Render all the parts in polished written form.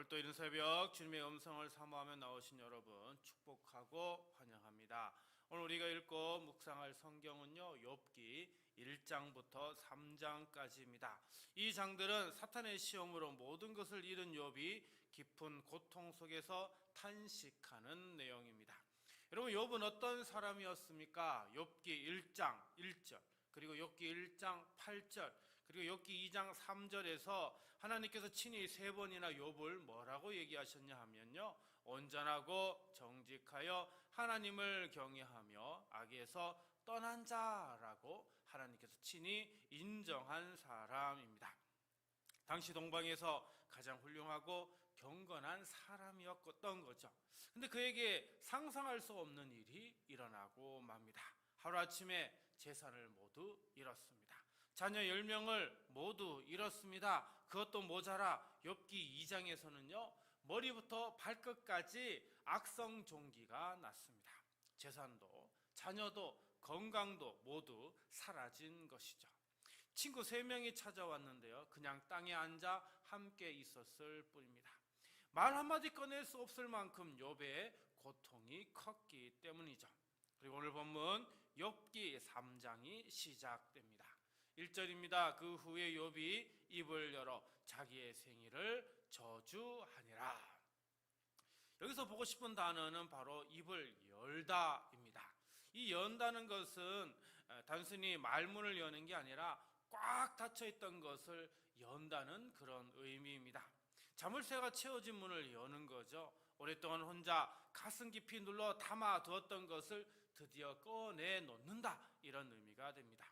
오늘 또 이른 새벽 주님의 음성을 사모하며 나오신 여러분 축복하고 환영합니다. 오늘 우리가 읽고 묵상할 성경은요, 욥기 1장부터 3장까지입니다. 이 장들은 사탄의 시험으로 모든 것을 잃은 욥이 깊은 고통 속에서 탄식하는 내용입니다. 여러분, 욥은 어떤 사람이었습니까? 욥기 1장 1절, 그리고 욥기 1장 8절, 그리고 욥기 2장 3절에서 하나님께서 친히 세 번이나 욥을 뭐라고 얘기하셨냐 하면요, 온전하고 정직하여 하나님을 경외하며 악에서 떠난 자라고 하나님께서 친히 인정한 사람입니다. 당시 동방에서 가장 훌륭하고 경건한 사람이었던 거죠. 근데 그에게 상상할 수 없는 일이 일어나고 맙니다. 하루아침에 재산을 모두 잃었습니다. 자녀 10명을 모두 잃었습니다. 그것도 모자라 욥기 2장에서는요, 머리부터 발끝까지 악성종기가 났습니다. 재산도 자녀도 건강도 모두 사라진 것이죠. 친구 3명이 찾아왔는데요, 그냥 땅에 앉아 함께 있었을 뿐입니다. 말 한마디 꺼낼 수 없을 만큼 욥의 고통이 컸기 때문이죠. 그리고 오늘 본문 욥기 3장이 시작됩니다. 1절입니다. 그 후에 욥이 입을 열어 자기의 생일을 저주하니라. 여기서 보고 싶은 단어는 바로 입을 열다입니다. 이 연다는 것은 단순히 말문을 여는 게 아니라 꽉 닫혀있던 것을 연다는 그런 의미입니다. 자물쇠가 채워진 문을 여는 거죠. 오랫동안 혼자 가슴 깊이 눌러 담아두었던 것을 드디어 꺼내 놓는다, 이런 의미가 됩니다.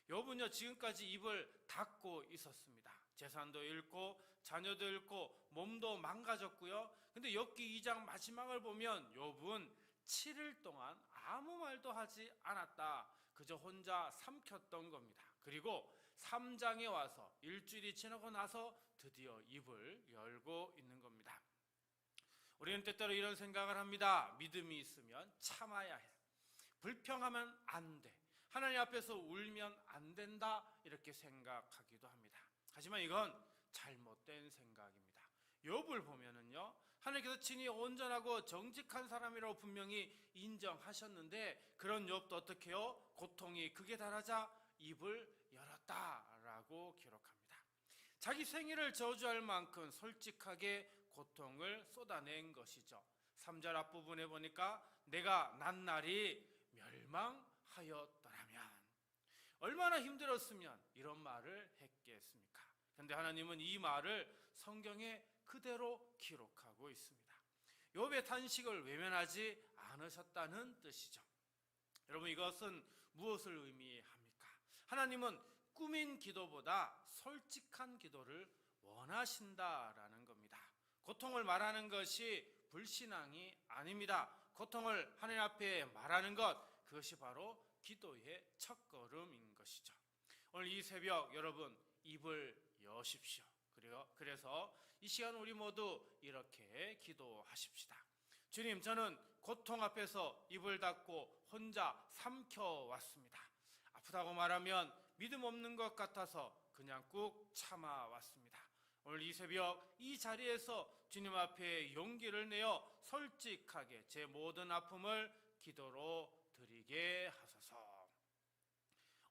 욥은요, 지금까지 입을 닫고 있었습니다. 재산도 잃고 자녀도 잃고 몸도 망가졌고요. 근데 욥기 2장 마지막을 보면 욥은 7일 동안 아무 말도 하지 않았다. 그저 혼자 삼켰던 겁니다. 그리고 3장에 와서 일주일이 지나고 나서 드디어 입을 열고 있는 겁니다. 우리는 때때로 이런 생각을 합니다. 믿음이 있으면 참아야 해. 불평하면 안 돼. 하나님 앞에서 울면 안 된다, 이렇게 생각하기도 합니다. 하지만 이건 잘못된 생각입니다. 욥을 보면은요, 하나님께서 친히 온전하고 정직한 사람이라고 분명히 인정하셨는데, 그런 욥도 어떻게 해요? 고통이 극에 달하자 입을 열었다라고 기록합니다. 자기 생일을 저주할 만큼 솔직하게 고통을 쏟아낸 것이죠. 3절 앞부분에 보니까 내가 난 날이 멸망하였더라면, 얼마나 힘들었으면 이런 말을 했겠습니까? 그런데 하나님은 이 말을 성경에 그대로 기록하고 있습니다. 욥의 탄식을 외면하지 않으셨다는 뜻이죠. 여러분, 이것은 무엇을 의미합니까? 하나님은 꾸민 기도보다 솔직한 기도를 원하신다라는 겁니다. 고통을 말하는 것이 불신앙이 아닙니다. 고통을 하나님 앞에 말하는 것, 그것이 바로 기도의 첫걸음인 것이죠. 오늘 이 새벽 여러분, 입을 여십시오. 그래서 이 시간 우리 모두 이렇게 기도하십시다. 주님, 저는 고통 앞에서 입을 닫고 혼자 삼켜왔습니다. 아프다고 말하면 믿음 없는 것 같아서 그냥 꾹 참아왔습니다. 오늘 이 새벽 이 자리에서 주님 앞에 용기를 내어 솔직하게 제 모든 아픔을 기도로 드리게 하소서.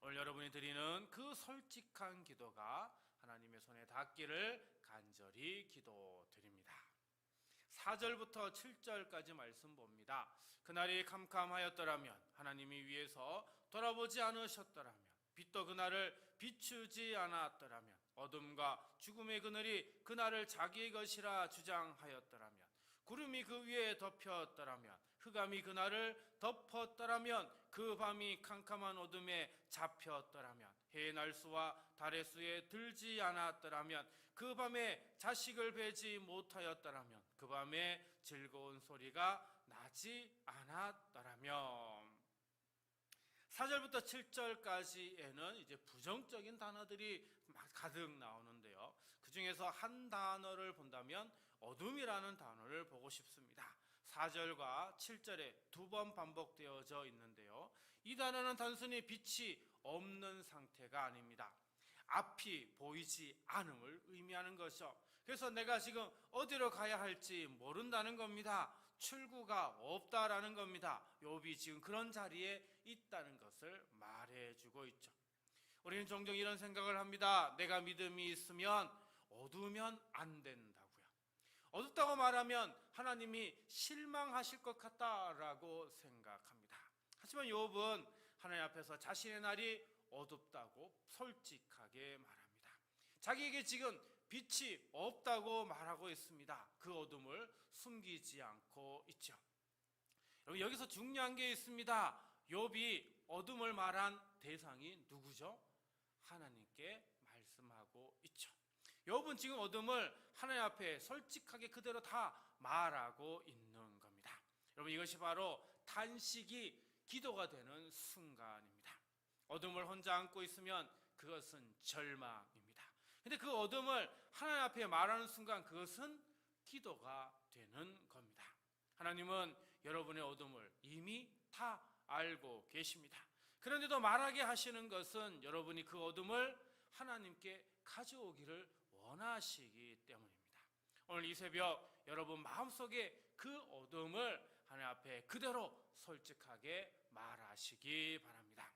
오늘 여러분이 드리는 그 솔직한 기도가 하나님의 손에 닿기를 간절히 기도드립니다. 4절부터 7절까지 말씀 봅니다. 그날이 캄캄하였더라면, 하나님이 위에서 돌아보지 않으셨더라면, 빛도 그날을 비추지 않았더라면, 어둠과 죽음의 그늘이 그날을 자기의 것이라 주장하였더라면, 구름이 그 위에 덮였더라면, 흑암이 그날을 덮었더라면, 그 밤이 캄캄한 어둠에 잡혔더라면, 해의 날수와 달의 수에 들지 않았더라면, 그 밤에 자식을 베지 못하였더라면, 그 밤에 즐거운 소리가 나지 않았더라면. 4절부터 7절까지에는 이제 부정적인 단어들이 가득 나오는데요, 그 중에서 한 단어를 본다면 어둠이라는 단어를 보고 싶습니다. 4절과 7절에 2번 반복되어져 있는데요, 이 단어는 단순히 빛이 없는 상태가 아닙니다. 앞이 보이지 않음을 의미하는 것이죠. 그래서 내가 지금 어디로 가야 할지 모른다는 겁니다. 출구가 없다라는 겁니다. 욥이 지금 그런 자리에 있다는 것을 말해주고 있죠. 우리는 종종 이런 생각을 합니다. 내가 믿음이 있으면 어두우면 안 된다고요. 어둡다고 말하면 하나님이 실망하실 것 같다라고 생각합니다. 하지만 욥은 하나님 앞에서 자신의 날이 어둡다고 솔직하게 말합니다. 자기에게 지금 빛이 없다고 말하고 있습니다. 그 어둠을 숨기지 않고 있죠. 여러분, 여기서 중요한 게 있습니다. 욥이 어둠을 말한 대상이 누구죠? 하나님께 말씀하고 있죠. 욥은 지금 어둠을 하나님 앞에 솔직하게 그대로 다 말하고 있는 겁니다. 여러분, 이것이 바로 탄식이 기도가 되는 순간입니다. 어둠을 혼자 안고 있으면 그것은 절망입니다. 근데 그 어둠을 하나님 앞에 말하는 순간 그것은 기도가 되는 겁니다. 하나님은 여러분의 어둠을 이미 다 알고 계십니다. 그런데도 말하게 하시는 것은 여러분이 그 어둠을 하나님께 가져오기를 원하시기 때문입니다. 오늘 이 새벽 여러분 마음속에 그 어둠을 하나님 앞에 그대로 솔직하게 말하시기 바랍니다.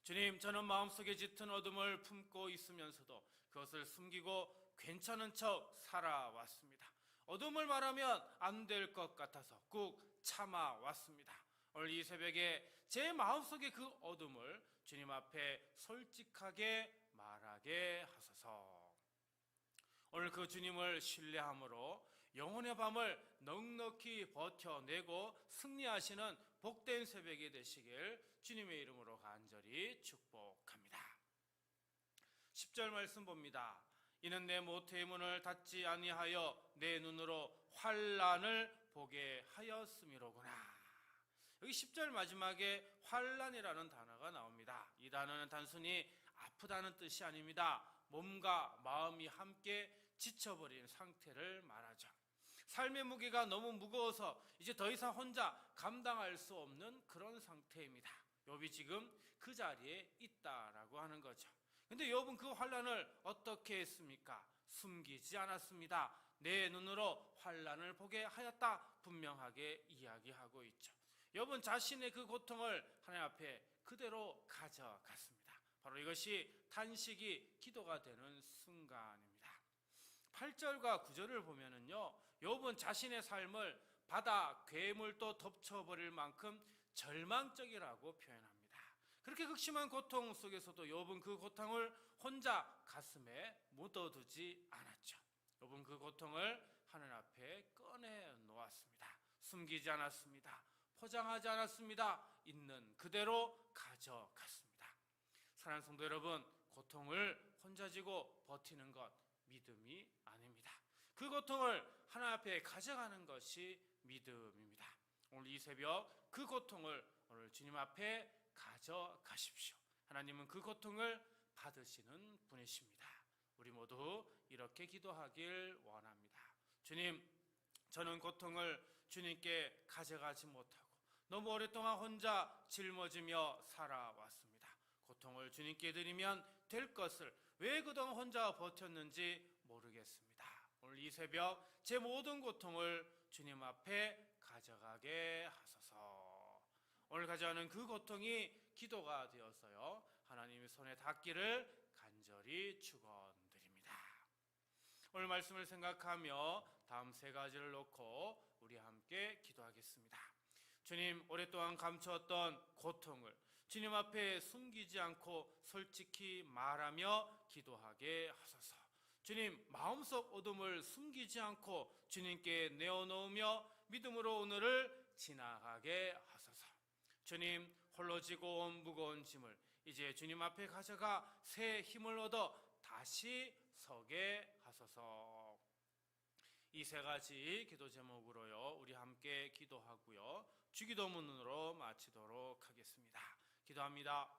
주님, 저는 마음속에 짙은 어둠을 품고 있으면서도 그것을 숨기고 괜찮은 척 살아왔습니다. 어둠을 말하면 안 될 것 같아서 꾹 참아왔습니다. 오늘 이 새벽에 제 마음속에 그 어둠을 주님 앞에 솔직하게 말하게 하소서. 오늘 그 주님을 신뢰함으로 영혼의 밤을 넉넉히 버텨내고 승리하시는 복된 새벽이 되시길 주님의 이름으로 간절히 축복합니다. 10절 말씀 봅니다. 이는 내 모태의 문을 닫지 아니하여 내 눈으로 환난을 보게 하였음이로구나. 여기 10절 마지막에 환난이라는 단어가 나옵니다. 이 단어는 단순히 아프다는 뜻이 아닙니다. 몸과 마음이 함께 지쳐버린 상태를 말하죠. 삶의 무게가 너무 무거워서 이제 더 이상 혼자 감당할 수 없는 그런 상태입니다. 욥이 지금 그 자리에 있다라고 하는 거죠. 근데 욥은 그 환난을 어떻게 했습니까? 숨기지 않았습니다. 내 눈으로 환난을 보게 하였다 분명하게 이야기하고 있죠. 욥은 자신의 그 고통을 하나님 앞에 그대로 가져갔습니다. 바로 이것이 탄식이 기도가 되는 순간입니다. 8절과 9절을 보면은요, 욥은 자신의 삶을 바다 괴물도 덮쳐버릴 만큼 절망적이라고 표현합니다. 그렇게 극심한 고통 속에서도 욥은 그 고통을 혼자 가슴에 묻어두지 않았죠. 욥은 그 고통을 하늘 앞에 꺼내 놓았습니다. 숨기지 않았습니다. 포장하지 않았습니다. 있는 그대로 가져갔습니다. 사랑하는 성도 여러분, 고통을 혼자 지고 버티는 것 믿음이 아닙니다. 그 고통을 하나님 앞에 가져가는 것이 믿음입니다. 오늘 이 새벽 그 고통을 오늘 주님 앞에 가져가십시오. 하나님은 그 고통을 받으시는 분이십니다. 우리 모두 이렇게 기도하길 원합니다. 주님, 저는 고통을 주님께 가져가지 못하고 너무 오랫동안 혼자 짊어지며 살아왔습니다. 고통을 주님께 드리면 될 것을 왜 그동안 혼자 버텼는지 모르겠습니다. 오늘 이 새벽 제 모든 고통을 주님 앞에 가져가게 하소서. 오늘 가져가는 그 고통이 기도가 되었어요. 하나님의 손에 닿기를 간절히 축원드립니다. 오늘 말씀을 생각하며 다음 세 가지를 놓고 우리 함께 기도하겠습니다. 주님, 오랫동안 감추었던 고통을 주님 앞에 숨기지 않고 솔직히 말하며 기도하게 하소서. 주님, 마음속 어둠을 숨기지 않고 주님께 내어놓으며 믿음으로 오늘을 지나가게 하소서. 주님, 홀로 지고 온 무거운 짐을 이제 주님 앞에 가져가 새 힘을 얻어 다시 서게 하소서. 이 세 가지 기도 제목으로요, 우리 함께 기도하고요, 주기도문으로 마치도록 하겠습니다. 기도합니다.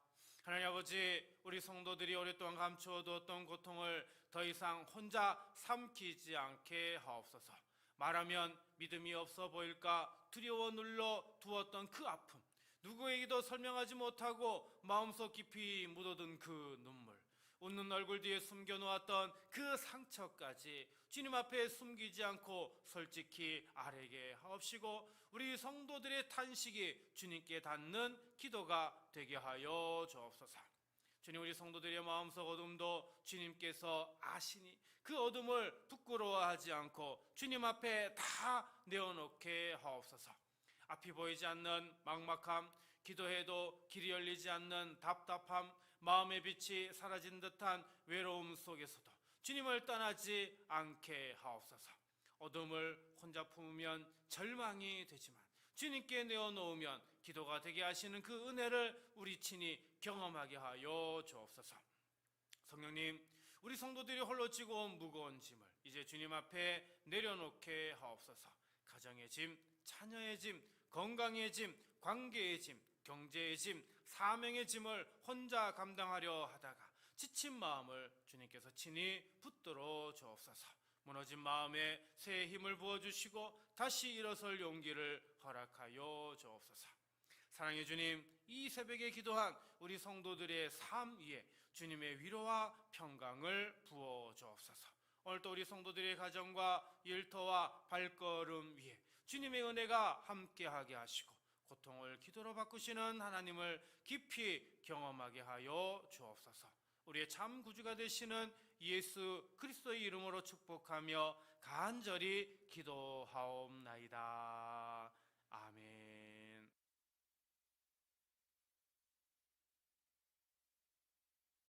하나님 아버지, 우리 성도들이 오랫동안 감추어두었던 고통을 더 이상 혼자 삼키지 않게 하옵소서. 말하면 믿음이 없어 보일까 두려워 눌러 두었던 그 아픔, 누구에게도 설명하지 못하고 마음속 깊이 묻어둔 그 눈물, 웃는 얼굴 뒤에 숨겨놓았던 그 상처까지 주님 앞에 숨기지 않고 솔직히 아뢰게 하옵시고, 우리 성도들의 탄식이 주님께 닿는 기도가 되게 하여 주옵소서. 주님, 우리 성도들의 마음속 어둠도 주님께서 아시니 그 어둠을 부끄러워하지 않고 주님 앞에 다 내어놓게 하옵소서. 앞이 보이지 않는 막막함, 기도해도 길이 열리지 않는 답답함, 마음의 빛이 사라진 듯한 외로움 속에서도 주님을 떠나지 않게 하옵소서. 어둠을 혼자 품으면 절망이 되지만 주님께 내어놓으면 기도가 되게 하시는 그 은혜를 우리 친히 경험하게 하여 주옵소서. 성령님, 우리 성도들이 홀로 지고 온 무거운 짐을 이제 주님 앞에 내려놓게 하옵소서. 가정의 짐, 자녀의 짐, 건강의 짐, 관계의 짐, 경제의 짐, 사명의 짐을 혼자 감당하려 하다가 지친 마음을 주님께서 친히 붙들어 주옵소서. 무너진 마음에 새 힘을 부어주시고 다시 일어설 용기를 허락하여 주옵소서. 사랑의 주님, 이 새벽에 기도한 우리 성도들의 삶 위에 주님의 위로와 평강을 부어 주옵소서. 오늘도 우리 성도들의 가정과 일터와 발걸음 위에 주님의 은혜가 함께하게 하시고 고통을 기도로 바꾸시는 하나님을 깊이 경험하게 하여 주옵소서. 우리의 참 구주가 되시는 예수 그리스도의 이름으로 축복하며 간절히 기도하옵나이다. 아멘.